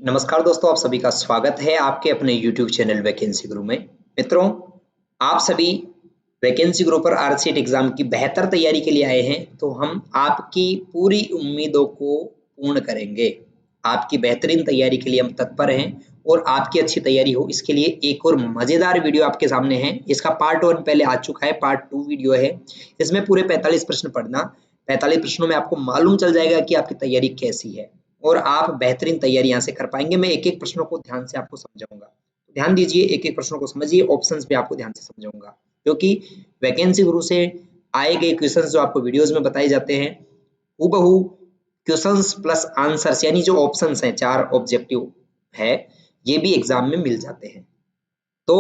नमस्कार दोस्तों, आप सभी का स्वागत है आपके अपने YouTube चैनल वैकेंसी गुरु में। मित्रों, आप सभी वैकेंसी गुरु पर आरसीईटी एग्जाम की बेहतर तैयारी के लिए आए हैं, तो हम आपकी पूरी उम्मीदों को पूर्ण करेंगे। आपकी बेहतरीन तैयारी के लिए हम तत्पर हैं और आपकी अच्छी तैयारी हो इसके लिए एक और मजेदार वीडियो आपके सामने है। इसका पार्ट 1 पहले आ चुका है, पार्ट 2 वीडियो है। इसमें पूरे 45 प्रश्न पढ़ना। 45 प्रश्नों में आपको मालूम चल जाएगा कि आपकी तैयारी कैसी है और आप बेहतरीन तैयारी यहाँ से कर पाएंगे। मैं एक-एक प्रश्नों को ध्यान से आपको समझाऊंगा। ध्यान दीजिए, एक-एक प्रश्नों को समझिए, ऑप्शंस भी आपको ध्यान से समझाऊंगा, क्योंकि वैकेंसी गुरु से आए गए क्वेश्चंस जो आपको वीडियोस में बताए जाते हैं, हूबहू क्वेश्चंस प्लस आंसर्स यानी जो ऑप्शंस हैं, 4 ऑब्जेक्टिव है, ये भी एग्जाम में मिल जाते हैं। तो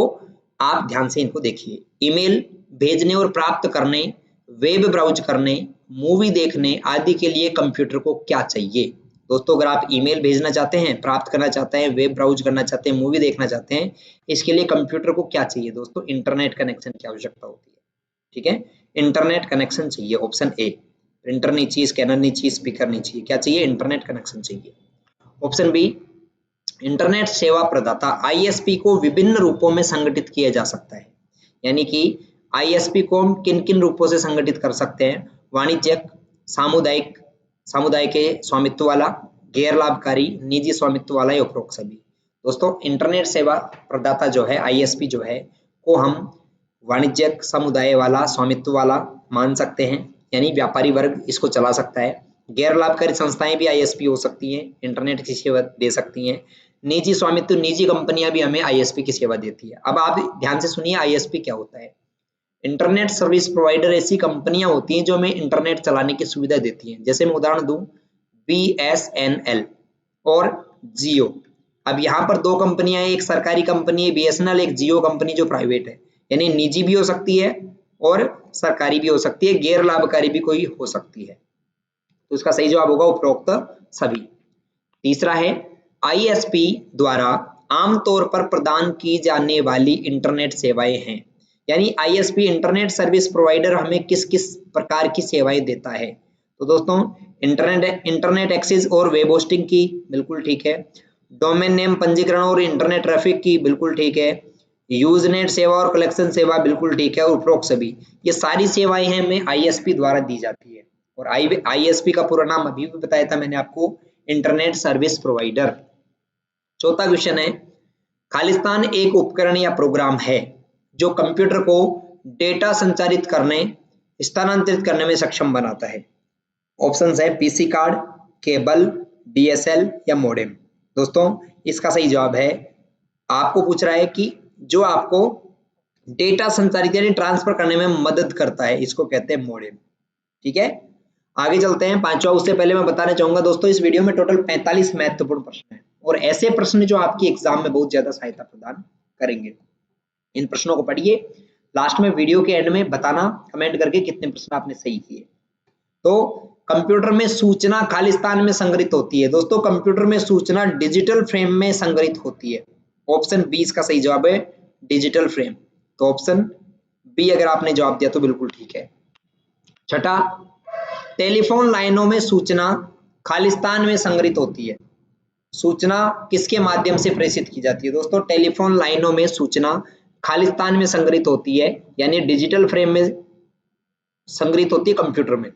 आप ध्यान से इनको देखिए। ईमेल भेजने और प्राप्त करने, वेब ब्राउज करने, मूवी देखने आदि के लिए कंप्यूटर को क्या चाहिए? दोस्तों, अगर आप ईमेल भेजना चाहते हैं, प्राप्त करना चाहते हैं, वेब ब्राउज करना चाहते हैं, मूवी देखना चाहते हैं, इसके लिए कंप्यूटर को क्या चाहिए? दोस्तों, इंटरनेट कनेक्शन की आवश्यकता होती है। ठीक है, इंटरनेट कनेक्शन चाहिए, ऑप्शन ए। प्रिंटर नहीं चाहिए, स्कैनर नहीं चाहिए, स्पीकर नहीं चाहिए, क्या चाहिए? इंटरनेट कनेक्शन चाहिए। ऑप्शन बी, इंटरनेट सेवा प्रदाता आईएसपी को विभिन्न रूपों में संगठित किया जा सकता है। यानी कि आईएसपी को हम किन किन रूपों से संगठित कर सकते हैं? वाणिज्यिक, सामुदायिक, समुदाय के स्वामित्व वाला, गैर लाभकारी, निजी स्वामित्व वाला या उपरोक्त सभी। दोस्तों, इंटरनेट सेवा प्रदाता जो है, आईएसपी जो है, को हम वाणिज्यिक, समुदाय वाला, स्वामित्व वाला मान सकते हैं, यानी व्यापारी वर्ग इसको चला सकता है। गैर लाभकारी संस्थाएं भी आईएसपी हो सकती हैं, इंटरनेट की सेवा दे सकती हैं। निजी स्वामित्व, निजी कंपनियां भी हमें आईएसपी की सेवा देती है। अब आप ध्यान से सुनिए, आईएसपी क्या होता है? इंटरनेट सर्विस प्रोवाइडर ऐसी कंपनियां होती हैं जो हमें इंटरनेट चलाने की सुविधा देती हैं। जैसे मैं उदाहरण दूं, बीएसएनएल और जियो। अब यहाँ पर 2 कंपनियां हैं, एक सरकारी कंपनी है बीएसएनएल, एक जियो कंपनी जो प्राइवेट है, यानी निजी भी हो सकती है और सरकारी भी हो सकती है, गैर लाभकारी भी कोई हो सकती है। तो इसका सही जवाब होगा उपरोक्त सभी। तीसरा है, आईएसपी द्वारा आमतौर पर प्रदान की जाने वाली इंटरनेट सेवाएं हैं। यानी आईएसपी इंटरनेट सर्विस प्रोवाइडर हमें किस किस प्रकार की सेवाएं देता है? तो दोस्तों, इंटरनेट एक्सेस और वेब होस्टिंग की, बिल्कुल ठीक है। डोमेन नेम पंजीकरण और इंटरनेट ट्रैफिक की, बिल्कुल ठीक है। यूजनेट सेवा और कलेक्शन सेवा, बिल्कुल ठीक है। उपरोक्त सभी, ये सारी सेवाएं हैं हमें आईएसपी द्वारा दी जाती है। और आईएसपी का पूरा नाम अभी भी बताया था मैंने आपको, इंटरनेट सर्विस प्रोवाइडर। चौथा क्वेश्चन है, खालिस्तान एक उपकरण या प्रोग्राम है जो कंप्यूटर को डेटा संचारित करने, स्थानांतरित करने में सक्षम बनाता है। ऑप्शंस है पीसी कार्ड, केबल, डीएसएल या मॉडेम। दोस्तों, इसका सही जवाब है, आपको पूछ रहा है कि जो आपको डेटा संचारित यानी ट्रांसफर करने में मदद करता है, इसको कहते हैं मॉडेम। ठीक है, आगे चलते हैं। पांचवा, उससे पहले मैं बताना चाहूंगा दोस्तों, इस वीडियो में टोटल 45 महत्वपूर्ण प्रश्न हैं और ऐसे प्रश्न जो आपकी एग्जाम में बहुत ज्यादा सहायता प्रदान करेंगे। इन प्रश्नों को पढ़िए, लास्ट में वीडियो के एंड में बताना कमेंट करके कितने प्रश्न आपने सही किए। तो कंप्यूटर में सूचना खालिस्तान में संग्रहित होती है। दोस्तों, कंप्यूटर में सूचना डिजिटल फ्रेम में संग्रहित होती है। ऑप्शन बी इसका सही जवाब है, डिजिटल फ्रेम। तो ऑप्शन बी अगर आपने जवाब दिया तो बिल्कुल ठीक है। छठा, टेलीफोन लाइनों में सूचना खालिस्तान में संग्रहित होती है। सूचना किसके माध्यम से प्रेषित की जाती है? दोस्तों, टेलीफोन लाइनों में सूचना खालिस्तान में संग्रहित होती है, यानी डिजिटल फ्रेम में संग्रहित होती है कंप्यूटर में।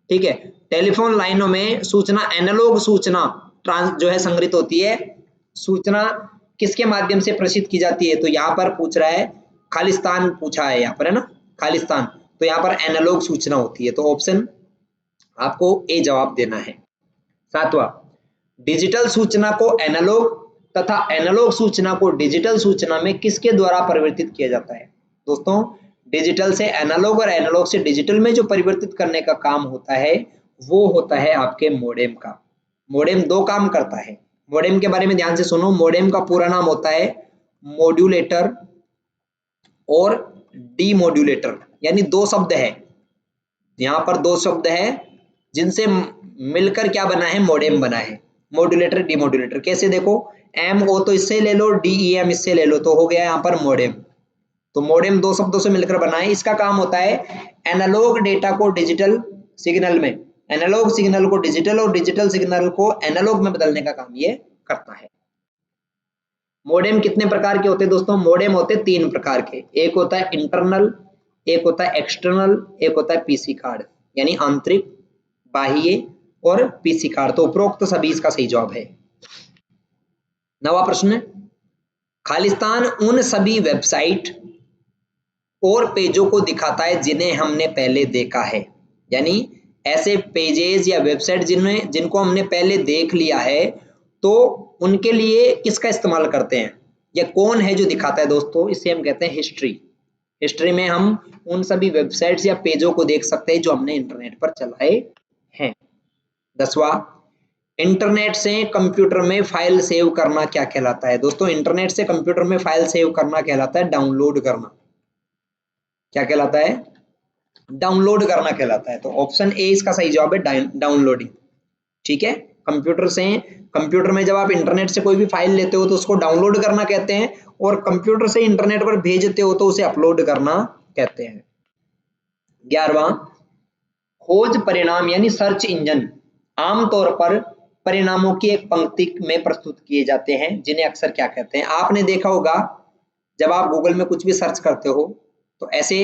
ठीक है, टेलीफोन लाइनों में सूचना, एनालॉग सूचना जो है संग्रहित होती है। सूचना किसके माध्यम से प्रेषित की जाती है? तो यहाँ पर पूछ रहा है, खालिस्तान पूछा है यहाँ पर, है ना, खालिस्तान। तो यहाँ पर एनालॉग सूचना होती है, तो ऑप्शन आपको ए जवाब देना है। सातवां, डिजिटल सूचना को एनालॉग तथा एनालॉग सूचना को डिजिटल सूचना में किसके द्वारा परिवर्तित किया जाता है? दोस्तों, डिजिटल से एनालॉग और एनालॉग से डिजिटल में जो परिवर्तित करने का काम होता है वो होता है आपके मॉडेम का। मॉडेम 2 काम करता है। मॉडेम के बारे में ध्यान से सुनो, मॉडेम का पूरा नाम होता है मॉड्यूलेटर और डीमॉड्यूलेटर, यानी 2 शब्द है यहाँ पर, 2 शब्द है जिनसे मिलकर क्या बना है? मॉडेम बना है। Modulator, demodulator. कैसे? देखो, एम ओ तो इससे ले लो, डी ई एम इससे ले लो, तो हो गया यहाँ पर मॉडेम। तो मॉडेम 2 शब्दों से मिलकर बना है। इसका काम होता है एनालॉग डेटा को डिजिटल सिग्नल में, एनालॉग सिग्नल को डिजिटल और डिजिटल सिग्नल को एनालॉग में बदलने का काम ये करता है। मोडेम कितने प्रकार के होते हैं दोस्तों? मोडेम होते हैं 3 प्रकार के। एक होता है इंटरनल, एक होता है एक्सटर्नल, एक होता है पीसी कार्ड, यानी आंतरिक, बाह्य और पीसी कार्ड। तो उपरोक्त सभी इसका सही जवाब है। नवा प्रश्न, खालिस्तान उन सभी वेबसाइट और पेजों को दिखाता है जिन्हें हमने पहले देखा है, यानी ऐसे पेजेस या वेबसाइट जिनको हमने पहले देख लिया है, तो उनके लिए किसका इस्तेमाल करते हैं, या कौन है जो दिखाता है दोस्तों? इसे हम कहते हैं हिस्ट्री। हिस्ट्री में हम उन सभी वेबसाइट्स या पेजों को देख सकते हैं जो हमने इंटरनेट पर चलाए हैं। 10वां, इंटरनेट से कंप्यूटर में फाइल सेव करना क्या कहलाता है? दोस्तों इंटरनेट से कंप्यूटर में फाइल सेव करना कहलाता है डाउनलोड करना। क्या कहलाता है? डाउनलोड करना कहलाता है। तो ऑप्शन ए इसका सही जवाब है, डाउनलोडिंग। ठीक है, कंप्यूटर में जब आप इंटरनेट से कोई भी फाइल लेते हो तो उसको डाउनलोड करना कहते हैं, और कंप्यूटर से इंटरनेट पर भेजते हो तो उसे अपलोड करना कहते हैं। 11वां, खोज परिणाम यानी सर्च इंजन आमतौर पर परिणामों की एक पंक्ति में प्रस्तुत किए जाते हैं, जिन्हें अक्सर क्या कहते हैं? आपने देखा होगा जब आप गूगल में कुछ भी सर्च करते हो तो ऐसे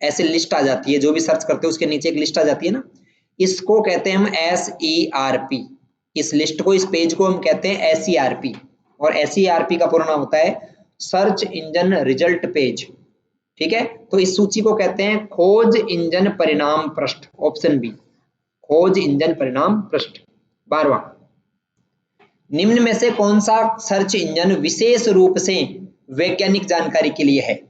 ऐसे लिस्ट आ जाती है, जो भी सर्च करते हो उसके नीचे एक लिस्ट आ जाती है ना, इसको कहते हैं हम SERP। इस लिस्ट को, इस पेज को हम कहते हैं SERP, और SERP का पूरा नाम होता है सर्च इंजन रिजल्ट पेज। ठीक है, तो इस सूची को कहते हैं खोज इंजन परिणाम पृष्ठ, ऑप्शन बी, खोज इंजन परिणाम पृष्ठ। 12वां, निम्न में से कौन सा सर्च इंजन विशेष रूप से वैज्ञानिक जानकारी के लिए है?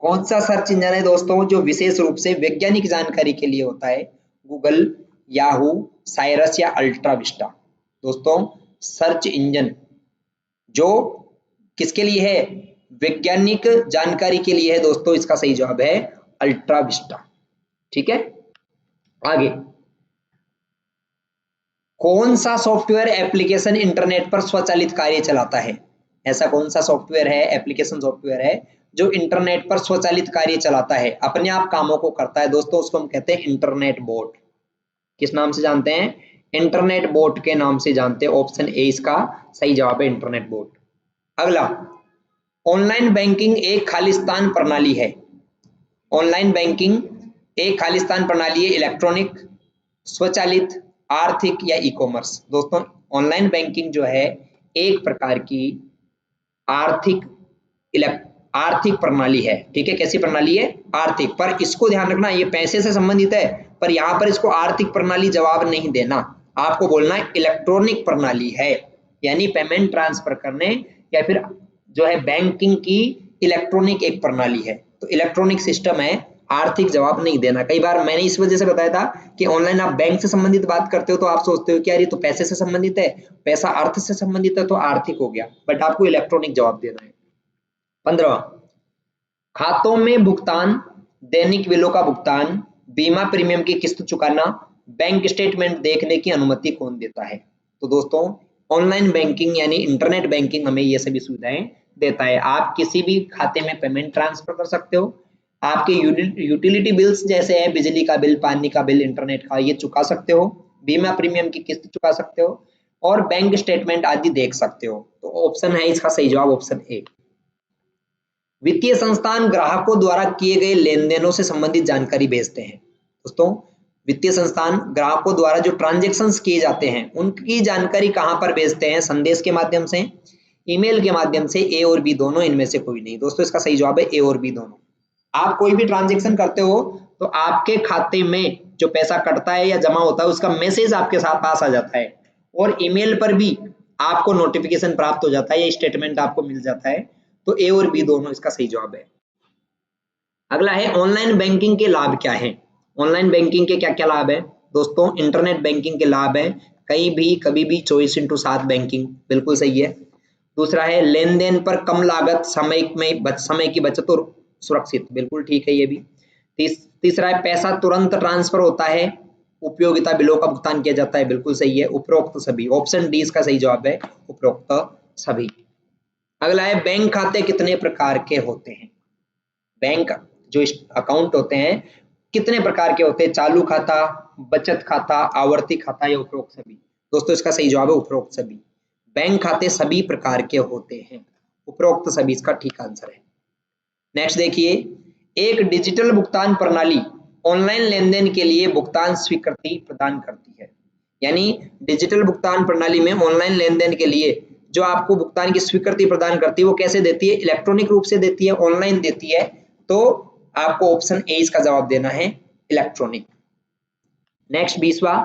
कौन सा सर्च इंजन है दोस्तों जो विशेष रूप से वैज्ञानिक जानकारी के लिए होता है? गूगल, याहू, साइरस या अल्ट्रा विस्टा? दोस्तों सर्च इंजन जो किसके लिए है? वैज्ञानिक जानकारी के लिए है दोस्तों, इसका सही जवाब है अल्ट्रा विस्टा। ठीक है, आगे, कौन सा सॉफ्टवेयर एप्लीकेशन इंटरनेट पर स्वचालित कार्य चलाता है? ऐसा कौन सा सॉफ्टवेयर है, एप्लीकेशन सॉफ्टवेयर है जो इंटरनेट पर स्वचालित कार्य चलाता है, अपने आप कामों को करता है? दोस्तों उसको हम कहते हैं इंटरनेट बोट। किस नाम से जानते हैं? इंटरनेट बोट के नाम से जानते हैं। ऑप्शन ए इसका सही जवाब है, इंटरनेट बोट। अगला, ऑनलाइन बैंकिंग एक खालिस्तान प्रणाली है। ऑनलाइन बैंकिंग एक खालिस्तान प्रणाली है, इलेक्ट्रॉनिक, स्वचालित, आर्थिक या ई कॉमर्स? दोस्तों ऑनलाइन बैंकिंग जो है एक प्रकार की आर्थिक आर्थिक प्रणाली है। ठीक है, कैसी प्रणाली है? आर्थिक। पर इसको ध्यान रखना, ये पैसे से संबंधित है, पर यहाँ पर इसको आर्थिक प्रणाली जवाब नहीं देना, आपको बोलना है इलेक्ट्रॉनिक प्रणाली है, यानी पेमेंट ट्रांसफर करने या फिर जो है बैंकिंग की इलेक्ट्रॉनिक एक प्रणाली है। तो इलेक्ट्रॉनिक सिस्टम है, आर्थिक जवाब नहीं देना। कई बार मैंने इस वजह से बताया था कि ऑनलाइन आप बैंक से संबंधित बात करते हो तो आप सोचते हो कि यार ये तो पैसे से संबंधित है, पैसा अर्थ से संबंधित है तो आर्थिक हो गया, बट आपको इलेक्ट्रॉनिक जवाब देना है। 15वां, खातों में भुगतान, दैनिक बिलों का भुगतान, बीमा प्रीमियम की किस्त चुकाना, बैंक स्टेटमेंट देखने की अनुमति कौन देता है? तो दोस्तों ऑनलाइन बैंकिंग यानी इंटरनेट बैंकिंग हमें ये सभी सुविधाएं देता है। आप किसी भी खाते में पेमेंट ट्रांसफर कर सकते हो, आपके यूटिलिटी बिल्स जैसे है बिजली का बिल, पानी का बिल, इंटरनेट का, ये चुका सकते हो, बीमा प्रीमियम की किस्त चुका सकते हो, और बैंक स्टेटमेंट आदि देख सकते हो। तो ऑप्शन है इसका सही जवाब, ऑप्शन ए। वित्तीय संस्थान ग्राहकों द्वारा किए गए लेन देनों से संबंधित जानकारी भेजते हैं। दोस्तों वित्तीय संस्थान ग्राहकों द्वारा जो ट्रांजैक्शंस किए जाते हैं उनकी जानकारी कहां पर भेजते हैं? संदेश के माध्यम से, ईमेल के माध्यम से, ए और बी दोनों, इनमें से कोई नहीं। दोस्तों इसका सही जवाब है ए और बी दोनों। आप कोई भी ट्रांजैक्शन करते हो तो आपके खाते में जो पैसा कटता है या जमा होता है उसका मैसेज आपके साथ पास आ जाता है, और ईमेल पर भी आपको नोटिफिकेशन प्राप्त हो जाता है या स्टेटमेंट आपको मिल जाता है। तो ए और बी दोनों इसका सही जवाब है। अगला है ऑनलाइन बैंकिंग के लाभ क्या है? ऑनलाइन बैंकिंग के क्या क्या लाभ है? दोस्तों इंटरनेट बैंकिंग के लाभ है, कहीं भी कभी भी 24/7 बैंकिंग, बिल्कुल सही है। दूसरा है लेन देन पर कम लागत, समय की बचत और सुरक्षित, बिल्कुल ठीक है ये भी। तीसरा है पैसा तुरंत ट्रांसफर होता है, उपयोगिता बिलों का भुगतान किया जाता है, बिल्कुल सही है। उपरोक्त सभी, ऑप्शन डी इसका सही जवाब है, उपरोक्त सभी। अगला है बैंक खाते कितने प्रकार के होते हैं? बैंक जो अकाउंट होते हैं कितने प्रकार के होते हैं? चालू खाता, बचत खाता, आवर्ती खाता या उपरोक्त सभी? दोस्तों इसका सही जवाब है उपरोक्त सभी। बैंक खाते सभी प्रकार के होते हैं, उपरोक्त सभी इसका ठीक आंसर है। नेक्स्ट देखिए, एक डिजिटल भुगतान प्रणाली ऑनलाइन लेनदेन के लिए भुगतान स्वीकृति प्रदान करती है। यानी डिजिटल भुगतान प्रणाली में ऑनलाइन लेनदेन के लिए जो आपको भुगतान की स्वीकृति प्रदान करती है वो कैसे देती है? इलेक्ट्रॉनिक रूप से देती है, ऑनलाइन देती है। तो आपको ऑप्शन ए इसका जवाब देना है, इलेक्ट्रॉनिक। नेक्स्ट 20वां,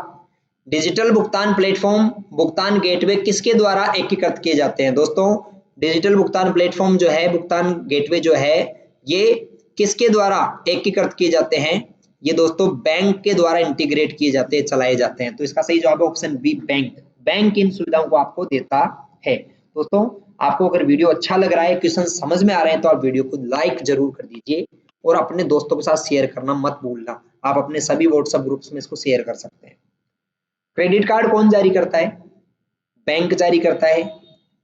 डिजिटल भुगतान प्लेटफॉर्म भुगतान गेटवे किसके द्वारा एकीकृत किए जाते हैं? दोस्तों डिजिटल भुगतान प्लेटफॉर्म जो है, भुगतान गेटवे जो है, ये किसके द्वारा एकीकृत किए जाते हैं? ये दोस्तों बैंक के द्वारा इंटीग्रेट किए जाते हैं, चलाए जाते हैं। तो इसका सही जवाब है ऑप्शन बी, बैंक। बैंक इन सुविधाओं को आपको देता है। दोस्तों आपको अगर वीडियो अच्छा लग रहा है, क्वेश्चन समझ में आ रहे हैं, तो आप वीडियो को लाइक जरूर कर दीजिए और अपने दोस्तों के साथ शेयर करना मत भूलना। आप अपने सभी व्हाट्सएप ग्रुप्स में इसको शेयर कर सकते हैं। क्रेडिट कार्ड कौन जारी करता है? बैंक जारी करता है,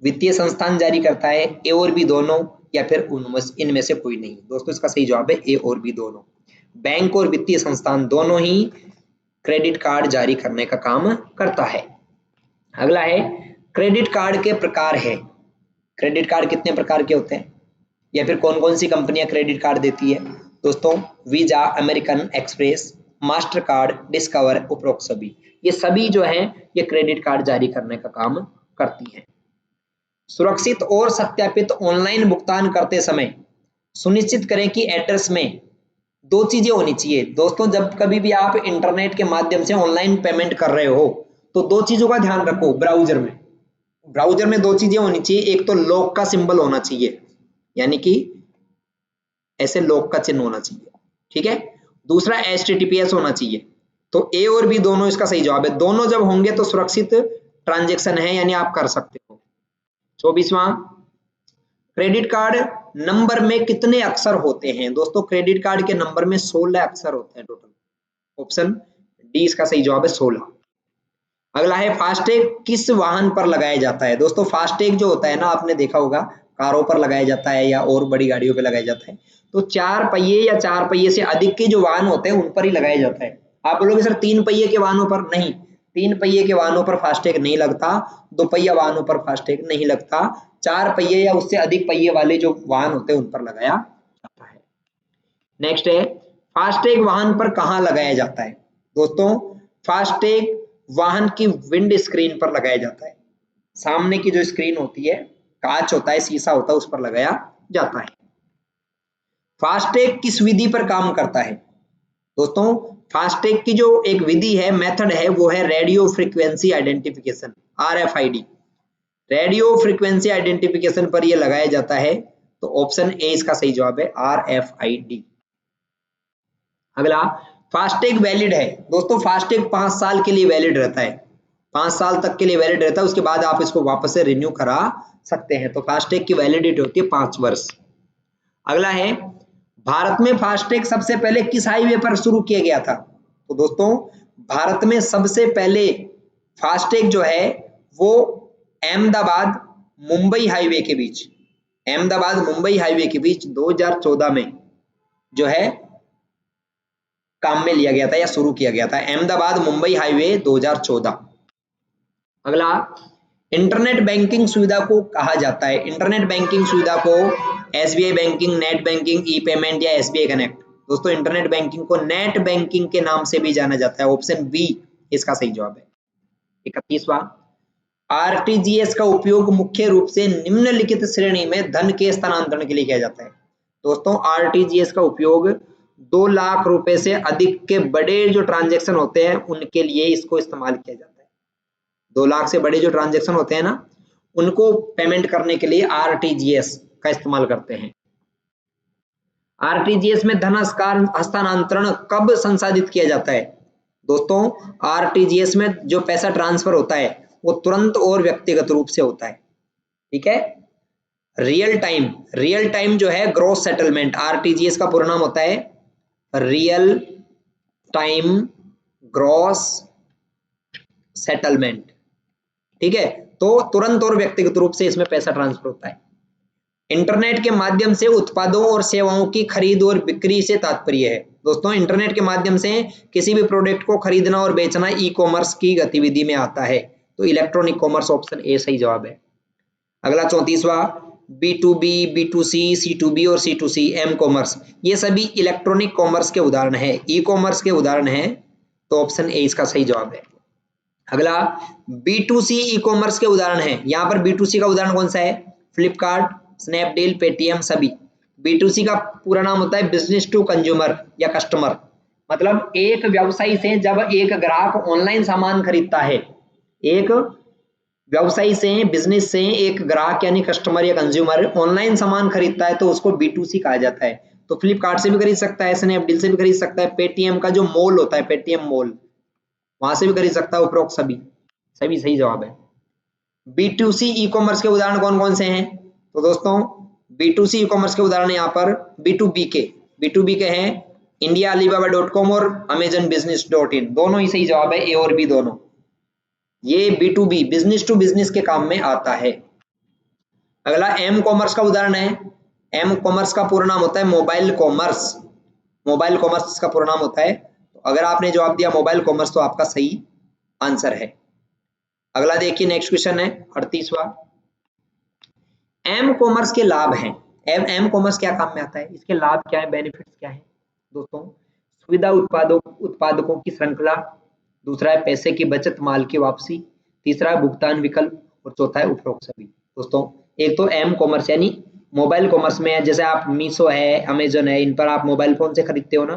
वित्तीय संस्थान जारी करता है, ए और बी दोनों, या फिर इनमें से कोई नहीं? दोस्तों इसका सही जवाब है ए और बी दोनों। बैंक और वित्तीय संस्थान दोनों ही क्रेडिट कार्ड जारी करने का काम करता है। अगला है, क्रेडिट कार्ड के प्रकार है। क्रेडिट कार्ड कितने प्रकार के होते हैं, या फिर कौन कौन सी कंपनियां क्रेडिट कार्ड देती है? दोस्तों visa, American express, master card, discover, उपरोक्त सभी, ये सभी जो है ये क्रेडिट कार्ड जारी करने का काम करती हैं। सुरक्षित और सत्यापित ऑनलाइन भुगतान करते समय सुनिश्चित करें कि एड्रेस में दो चीजें होनी चाहिए। दोस्तों जब कभी भी आप इंटरनेट के माध्यम से ऑनलाइन पेमेंट कर रहे हो तो दो चीजों का ध्यान रखो। ब्राउजर में दो चीजें होनी चाहिए। एक तो लॉक का सिंबल होना चाहिए, यानी कि ऐसे लॉक का चिन्ह होना चाहिए, ठीक है। दूसरा HTTPS होना चाहिए। तो ए और बी दोनों इसका सही जवाब है। दोनों जब होंगे तो सुरक्षित ट्रांजैक्शन है, यानी आप कर सकते हो। 24वां, क्रेडिट कार्ड नंबर में कितने अक्षर होते हैं? दोस्तों क्रेडिट कार्ड के नंबर में 16 अक्षर होते हैं टोटल। ऑप्शन डी इसका सही जवाब है, 16। अगला है, फास्टैग किस वाहन पर लगाया जाता है? दोस्तों फास्टैग जो होता है ना, आपने देखा होगा कारों पर लगाया जाता है या और बड़ी गाड़ियों पे लगाया जाता है। तो 4 पहिए या 4 पहिए से अधिक के जो वाहन होते हैं उन पर ही लगाया जाता है। आप बोलोगे सर 3 पहिए के वाहनों पर? नहीं, 3 पहिए के वाहनों पर फास्टैग नहीं लगता, 2 पहिया वाहनों पर फास्टैग नहीं लगता। 4 पहिए या उससे अधिक पहिए वाले जो वाहन होते हैं उन पर लगाया जाता है। नेक्स्ट है, फास्टैग वाहन पर कहाँ लगाया जाता है? दोस्तों फास्टैग वाहन की विंड स्क्रीन पर लगाया जाता है। सामने की जो स्क्रीन होती है, कांच होता है, शीशा होता है, उस पर लगाया जाता है। फास्टैग किस विधि पर काम करता है? दोस्तों फास्टैग की जो एक विधि है, मेथड है, वो है radio frequency identification, RFID। Radio frequency identification पर यह लगाया जाता है। तो ऑप्शन ए इसका सही जवाब है, RFID। अगला, फास्टैग वैलिड है। दोस्तों फास्टैग 5 साल के लिए वैलिड रहता है, 5 साल तक के लिए वैलिड रहता है, उसके बाद आप इसको वापस से रिन्यू करा सकते हैं। तो फास्टैग की वैलिडिटी होती है 5 वर्ष। अगला है, भारत में फास्टैग सबसे पहले किस हाईवे पर शुरू किया गया था? तो दोस्तों भारत में सबसे पहले फास्टैग जो है वो अहमदाबाद मुंबई हाईवे के बीच, अहमदाबाद मुंबई हाईवे के बीच 2014 में जो है काम में लिया गया था या शुरू किया गया था। अहमदाबाद मुंबई हाईवे 2014। अगला, इंटरनेट बैंकिंग सुविधा को कहा जाता है? इंटरनेट बैंकिंग सुविधा को SBI बैंकिंग, नेट बैंकिंग, ई पेमेंट या SBI कनेक्ट? दोस्तों इंटरनेट बैंकिंग को नेट बैंकिंग के नाम से भी जाना जाता है। ऑप्शन बी इसका सही जवाब है। 31वां, RTGS का उपयोग मुख्य रूप से निम्नलिखित श्रेणी में धन के स्थानांतरण के लिए किया जाता है। दोस्तों RTGS का उपयोग 2 लाख रुपए से अधिक के बड़े जो ट्रांजैक्शन होते हैं उनके लिए इसको इस्तेमाल किया जाता है। 2 लाख से बड़े जो ट्रांजैक्शन होते हैं ना, उनको पेमेंट करने के लिए RTGS का इस्तेमाल करते हैं। RTGS में धन हस्तांतरण कब संसाधित किया जाता है? दोस्तों RTGS में जो पैसा ट्रांसफर होता है वो तुरंत और व्यक्तिगत रूप से होता है, ठीक है। रियल टाइम जो है ग्रॉस सेटलमेंट, RTGS का पूरा नाम होता है रियल टाइम ग्रॉस सेटलमेंट, ठीक है। तो तुरंत और व्यक्तिगत रूप से इसमें पैसा ट्रांसफर होता है। इंटरनेट के माध्यम से उत्पादों और सेवाओं की खरीद और बिक्री से तात्पर्य है। दोस्तों इंटरनेट के माध्यम से किसी भी प्रोडक्ट को खरीदना और बेचना ई-कॉमर्स की गतिविधि में आता है। तो इलेक्ट्रॉनिक कॉमर्स, ऑप्शन ए सही जवाब है। अगला 34वां, B2B, B2C, C2B और C2C, एम कॉमर्स, ये सभी इलेक्ट्रॉनिक कॉमर्स के उदाहरण है, ई कॉमर्स के उदाहरण है। तो ऑप्शन ए इसका सही जवाब है। अगला B2C ई कॉमर्स के उदाहरण है। यहाँ पर B2C का उदाहरण कौन सा है? फ्लिपकार्ट, स्नैपडील, पेटीएम सभी। B2C का पूरा नाम होता है बिजनेस टू कंज्यूमर या कस्टमर, मतलब एक व्यवसायी से जब एक ग्राहक ऑनलाइन सामान खरीदता है, एक व्यवसायी से, बिजनेस से एक ग्राहक यानी कस्टमर या कंज्यूमर ऑनलाइन सामान खरीदता है तो उसको B2C कहा जाता है। तो फ्लिपकार्ट से भी खरीद सकता है, स्नैपडील से भी खरीद सकता है, पेटीएम का जो मॉल होता है, पेटीएम मॉल, वहां से भी खरीद सकता है। उपरोक्त सभी सभी सही जवाब है। B2C ई कॉमर्स के उदाहरण कौन कौन से हैं? तो दोस्तों B2C ई कॉमर्स के उदाहरण यहाँ पर B2B के हैं इंडिया alibaba.com और अमेजन business.in, दोनों ही सही जवाब है, ए और बी दोनों। ये B2B बिजनेस टू बिजनेस के काम में आता है। अगला एम कॉमर्स का उदाहरण है। एम कॉमर्स का पूरा नाम होता है मोबाइल कॉमर्स, मोबाइल कॉमर्स का पूरा नाम होता है। तो अगर आपने जवाब दिया मोबाइल कॉमर्स तो आपका सही आंसर है। अगला देखिए, नेक्स्ट क्वेश्चन है 38वां। एम कॉमर्स के लाभ हैं। एम कॉमर्स क्या काम में आता है, इसके लाभ क्या है, बेनिफिट्स क्या है? दोस्तों सुविधा उत्पादकों की श्रृंखला, दूसरा है पैसे की बचत, माल की वापसी, तीसरा है भुगतान विकल्प और चौथा है उपरोक्त सभी। दोस्तों एक तो एम कॉमर्स यानी मोबाइल कॉमर्स में है, जैसे आप मीशो है, अमेजन है, इन पर आप मोबाइल फोन से खरीदते हो ना,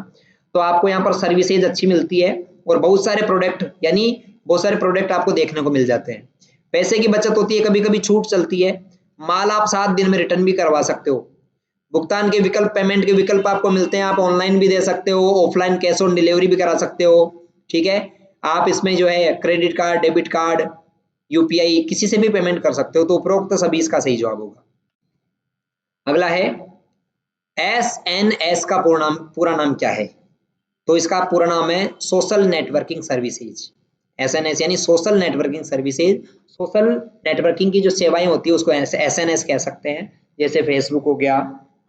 तो आपको यहाँ पर सर्विसेज अच्छी मिलती है और बहुत सारे प्रोडक्ट यानी बहुत सारे प्रोडक्ट आपको देखने को मिल जाते हैं। पैसे की बचत होती है, कभी कभी छूट चलती है, माल आप 7 दिन में रिटर्न भी करवा सकते हो, भुगतान के विकल्प, पेमेंट के विकल्प आपको मिलते हैं, आप ऑनलाइन भी दे सकते हो, ऑफलाइन कैश ऑन डिलीवरी भी करा सकते हो। ठीक है, आप इसमें जो है credit card, debit card, UPI किसी से भी पेमेंट कर सकते हो। तो उपरोक्त सभी इसका सही जवाब होगा। अगला है एसएनएस का पूरा नाम क्या है? तो इसका पूरा नाम है सोशल नेटवर्किंग सर्विसेज। एसएनएस यानी social networking services. Social networking की जो सेवाएं होती है उसको एसएनएस कह सकते हैं, जैसे फेसबुक हो गया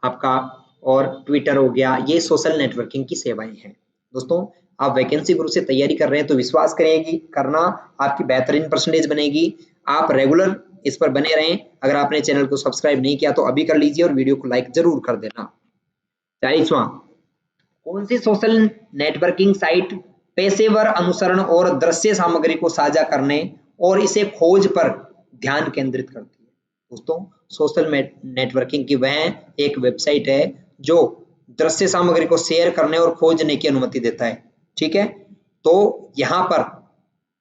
आपका और ट्विटर हो गया, ये सोशल नेटवर्किंग की सेवाएं हैं। दोस्तों आप वैकेंसी गुरु से तैयारी कर रहे हैं तो विश्वास करेगी करना, आपकी बेहतरीन परसेंटेज बनेगी। आप रेगुलर इस पर बने रहें। अगर आपने चैनल को सब्सक्राइब नहीं किया तो अभी कर लीजिए और वीडियो को लाइक जरूर कर देना। 40वां, कौन सी सोशल नेटवर्किंग साइट पेशेवर अनुसरण और दृश्य सामग्री को साझा करने और इसे खोज पर ध्यान केंद्रित करती है? दोस्तों सोशल नेटवर्किंग की वह एक वेबसाइट है जो दृश्य सामग्री को शेयर करने और खोजने की अनुमति देता है। ठीक है, तो यहाँ पर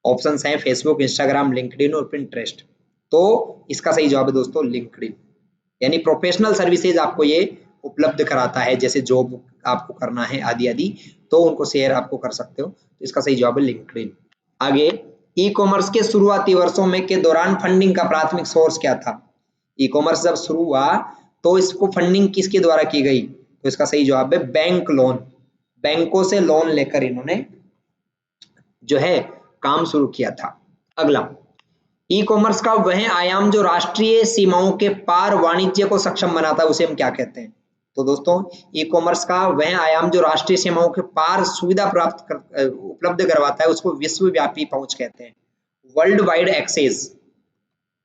ऑप्शंस हैं फेसबुक, इंस्टाग्राम, लिंक्डइन और पिंटरेस्ट। तो इसका सही जवाब है दोस्तों लिंक्डइन, यानी प्रोफेशनल सर्विसेज आपको ये उपलब्ध कराता है, जैसे जॉब आपको करना है आदि आदि, तो उनको शेयर आपको कर सकते हो। तो इसका सही जवाब है लिंक्डइन। आगे, ई कॉमर्स के शुरुआती वर्षों में के दौरान फंडिंग का प्राथमिक सोर्स क्या था? ई कॉमर्स जब शुरू हुआ तो इसको फंडिंग किसके द्वारा की गई? तो इसका सही जवाब है बैंक लोन। बैंकों से लोन लेकर इन्होंने जो है काम शुरू किया था। अगला, ई कॉमर्स का वह आयाम जो राष्ट्रीय सीमाओं के पार वाणिज्य को सक्षम बनाता है उसे हम क्या कहते हैं? तो दोस्तों ई कॉमर्स का वह आयाम जो राष्ट्रीय सीमाओं के पार सुविधा उपलब्ध करवाता है उसको विश्वव्यापी पहुंच कहते हैं, वर्ल्ड वाइड एक्सेस।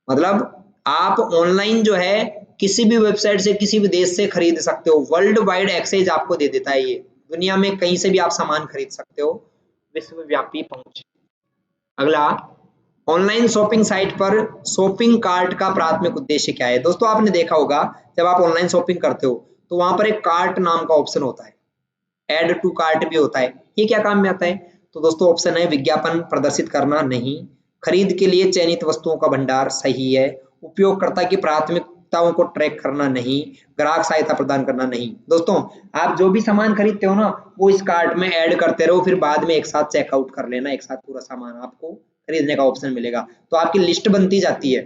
मतलब आप ऑनलाइन जो है किसी भी वेबसाइट से किसी भी देश से खरीद सकते हो, वर्ल्ड वाइड एक्सेस आपको दे देता है। ये दुनिया में कहीं से भी आप सामान खरीद सकते हो, विश्वव्यापी पहुंच। अगला, ऑनलाइन शॉपिंग साइट पर शॉपिंग कार्ट का प्राथमिक उद्देश्य क्या है? दोस्तों आपने देखा होगा जब आप ऑनलाइन शॉपिंग करते हो तो वहां पर एक कार्ट नाम का ऑप्शन होता है, ऐड टू कार्ट भी होता है। ये क्या काम में आता है? तो दोस्तों ऑप्शन है विज्ञापन प्रदर्शित करना नहीं, खरीद के लिए चयनित वस्तुओं का भंडार सही है, उपयोगकर्ता की प्राथमिकताओं को ट्रैक करना नहीं, ग्राहक सहायता प्रदान करना नहीं। दोस्तों आप जो भी सामान खरीदते हो ना वो इस कार्ट में ऐड करते रहो, फिर बाद में एक साथ चेकआउट कर लेना, एक साथ पूरा सामान आपको खरीदने का ऑप्शन मिलेगा। तो आपकी लिस्ट बनती जाती है।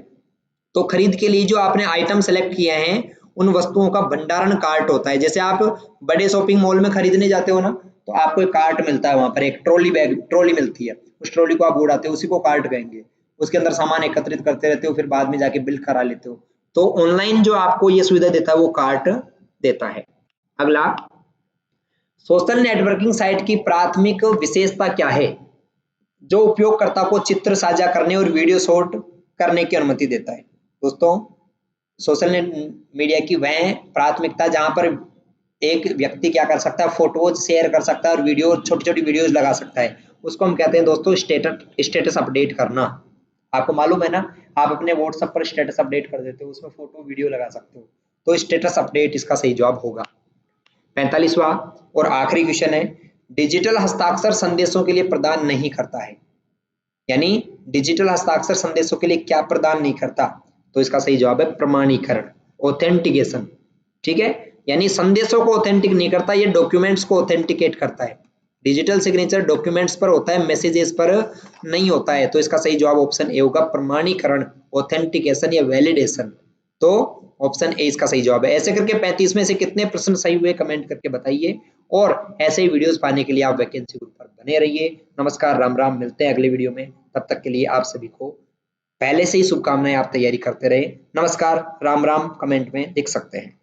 तो खरीद के लिए जो आपने आइटम सेलेक्ट किए हैं उन वस्तुओं का भंडारण कार्ट होता है। जैसे आप बड़े शॉपिंग मॉल में खरीदने जाते हो ना तो आपको एक कार्ट मिलता है, वहां पर एक ट्रॉली मिलती है, उस ट्रॉली को आप उड़ाते हो, उसी को कार्ट कहेंगे। उसके अंदर सामान एकत्रित करते रहते हो, फिर बाद में जाके बिल करा लेते हो। तो ऑनलाइन जो आपको ये सुविधा देता है वो कार्ट देता है। अगला, सोशल नेटवर्किंग साइट की प्राथमिक विशेषता क्या है जो उपयोगकर्ता को चित्र साझा करने और वीडियो शॉट करने की अनुमति देता है? दोस्तों सोशल मीडिया की वह प्राथमिकता जहां पर एक व्यक्ति क्या कर सकता है, फोटोज शेयर कर सकता है और वीडियो, छोटी छोटी वीडियोज लगा सकता है, उसको हम कहते हैं दोस्तों स्टेटस अपडेट करना। आपको मालूम है ना, आप अपने व्हाट्सएप पर स्टेटस अपडेट कर देते हो, उसमें फोटो वीडियो लगा सकते हो, तो स्टेटस अपडेट इसका सही जवाब होगा। 45वां और आखिरी क्वेश्चन है, डिजिटल हस्ताक्षर संदेशों के लिए प्रदान नहीं करता है, यानी डिजिटल हस्ताक्षर संदेशों के लिए क्या प्रदान नहीं करता, तो इसका सही जवाब है प्रमाणीकरण, ऑथेंटिकेशन। ठीक है, यानी संदेशों को ऑथेंटिक नहीं करता, ये डॉक्यूमेंट्स को ऑथेंटिकेट करता है। डिजिटल सिग्नेचर डॉक्यूमेंट्स पर होता है, मैसेजेस पर नहीं होता है, तो इसका सही जवाब ऑप्शन ए होगा, प्रमाणीकरण, ऑथेंटिकेशन या वैलिडेशन। तो ऑप्शन ए इसका सही जवाब है। ऐसे करके 35 में से कितने प्रश्न सही हुए कमेंट करके बताइए, और ऐसे ही वीडियोस पाने के लिए आप वैकेंसी ग्रुप पर बने रहिए। नमस्कार, राम राम, मिलते हैं अगले वीडियो में, तब तक के लिए आप सभी को पहले से ही शुभकामनाएं, आप तैयारी करते रहे। नमस्कार, राम राम कमेंट में लिख सकते हैं।